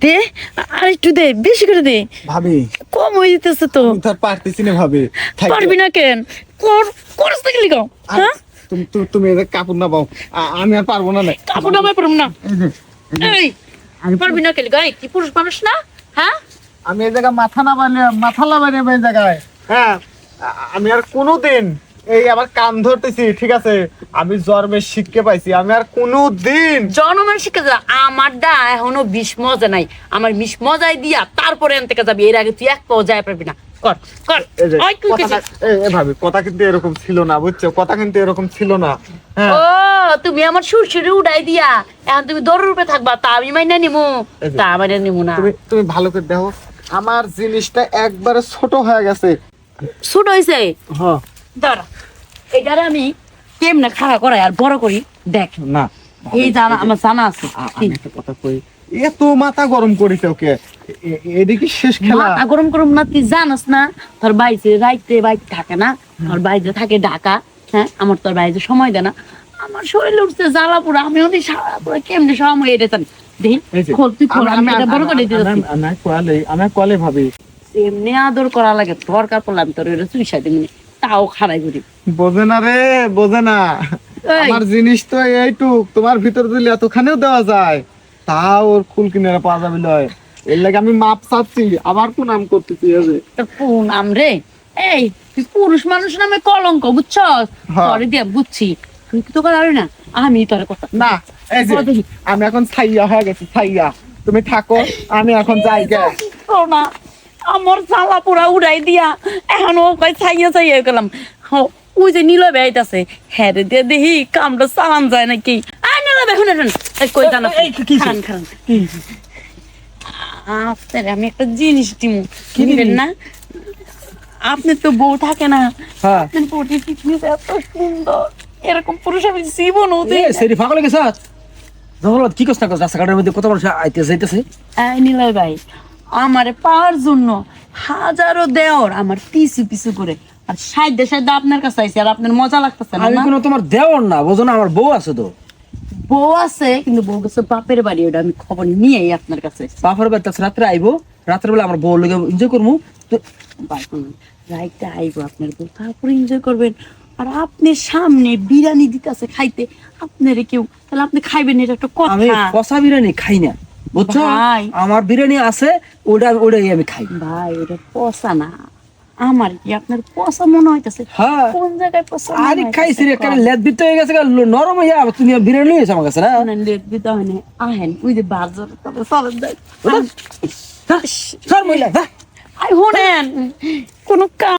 দে, আর একটু দে, বেশি করে দে। ভাবি কম হয়ে যেতেছে তো। আমি তো আর পারতেছি না ভাবি। পারবি না কেন? করস না গেলি গাও, হ্যাঁ? তুমি এদের কাপড় না পাও, আমি আর পারবো না। কাপড় নামাই পারবো না। এই, পারবি না কেলি গাই? কি পুরুষ মানুষ না, হ্যাঁ? আমি এই জায়গায় মাথা লাগাই এই জায়গায়, হ্যাঁ। আমি আর কোনোদিন এই আমার কান ধরতেছি, ঠিক আছে, আমি জন্মের শিক্ষা পাইছি, আমি আর কোনোদিন জনমের শিখে যা। আমারটা এখনো বিষ মজা নাই, আমার বিষ মজাই দিয়া তারপরে এন থেকে যাবি। এর আগে তুই এক পাও যায় পারবি না। কর কর। এই যে ওই তুই কথাটা, ভাবি কথা কিন্তু এরকম ছিল না, বুঝছো? কথা কিন্তু এরকম ছিল না, হ্যাঁ। ও তুমি আমার সুরসুরি উড়াই দিয়া এখন তুমি দৌড়ের উপরে থাকবা, তা আমি মাইনা নিমু? তা মাইনা নিমু না। তুমি ভালো করে দেখো, আমার জিনিসটা একবারে ছোট হয়ে গেছে। ছোট হয়েছে? হ্যাঁ। দাঁড়া, এটারে আমি কেমনে খাড়া করাই আর বড় করি দেখ। না, এই জানা আমার জানা আছে। আমি একটা কথা কই, এত মাথা গরম করিস ওকে, এদিকে শেষ খেলা। মাথা গরম করুম না, তুই জানাস না তোর বাইরে রাইতে বাইরে থাকে না, তোর বাইরে থাকে ঢাকা, হ্যাঁ? আমার তোর বাইরে সময় দেয় না, আমার শরীর উঠছে জ্বালা পুরো, আমি ওদের সারা পুরো কেমনে সময় এটা জানি। দেখি খোল, তুই খোল, আমি এটা বড় করে দিতেছি। আমি কলে ভাবি এমনি আদর করা লাগে, দরকার পড়লাম তোর ওটা চুইসা দিবি, তাও খারাই করি। বোঝে না রে, বোঝে না। আমার জিনিস তো এইটুক, তোমার ভিতর দিলে এতখানেও দেওয়া যায়, তাও ওর ফুল কিনে পাওয়া যাবে লয়। এর লাগে আমি মাপ চাচ্ছি, আবার কোন নাম করতেছি। তোর নাম রে, এই তুই পুরুষ মানুষ নামে কলঙ্ক, বুঝছস? পরে দিয়া বুঝছি, তুই তো করা না, আমি তোর কথা না। এই যে আমি এখন ছাইয়া হয়ে গেছি, ছাইয়া। তুমি থাকো, আমি এখন যাই গে। না, আমার জ্বালা পোড়া উড়াই দিয়া এখন ও কই ছাইয়া ছাইয়া গেলাম। ওই যে নীল বেড়াইতেছে, হ্যাঁ রে দিয়ে দেখি কামটা চালান যায় নাকি। আয় নীল বে, শুনে শুন, কই জানা খান খান। আপনার আমি একটা জিনিস দিমু, কিনবেন না? আপনি তো বউ থাকে না, আপনার বউটি ফিটনেস এত সুন্দর, এরকম পুরুষ আমি জীবনও দেখিনি। সেরি পাগল গেছ যখন কি কষ্ট কর রাস্তাঘাটের মধ্যে কত মানুষ আইতে যাইতেছে। নিলয় ভাই, আমারে পাওয়ার জন্য হাজারো দেওর আমার পিছু পিছু করে, আর সাইডে সাইডে আপনার কাছে আইছি, আর আপনার মজা লাগতেছে না? আমি কোনো তোমার দেওর না, বোঝো না, আমার বউ আছে তো। বউ আছে, কিন্তু বউ গেছে বাপের বাড়ি, ওটা আমি খবর নিয়েই আপনার কাছে। বাপের বাড়ি রাত্রে আইবো, রাত্রে বেলা আমার বউ লোক এনজয় করবো। রাইতে আইবো আপনার বউ, তারপরে এনজয় করবেন। আর আপনি সামনে বিরিয়ানি দিতেছে খাইতে, আপনারে কেউ, তাহলে আপনি খাইবেন, এটা একটা আমি কথা। কষা বিরিয়ানি খাই না, বুঝছো? ভাই। আমার বিরিয়ানি আছে, ওটাই আমি খাই। ভাই ওটা পচা না, আমার কি আপনার পচা মনে হইতেছে? হ্যাঁ। কোন জায়গায় পচা? আরে খাইছি রে, একটা লেদ দিতে হয়ে গেছে, নরম হয়ে যাবে। তুমি বিরিয়ানি নিয়েছো আমার কাছে না? আহেন ওই যে বাজার সর মহিলা, আই হোনেন কোন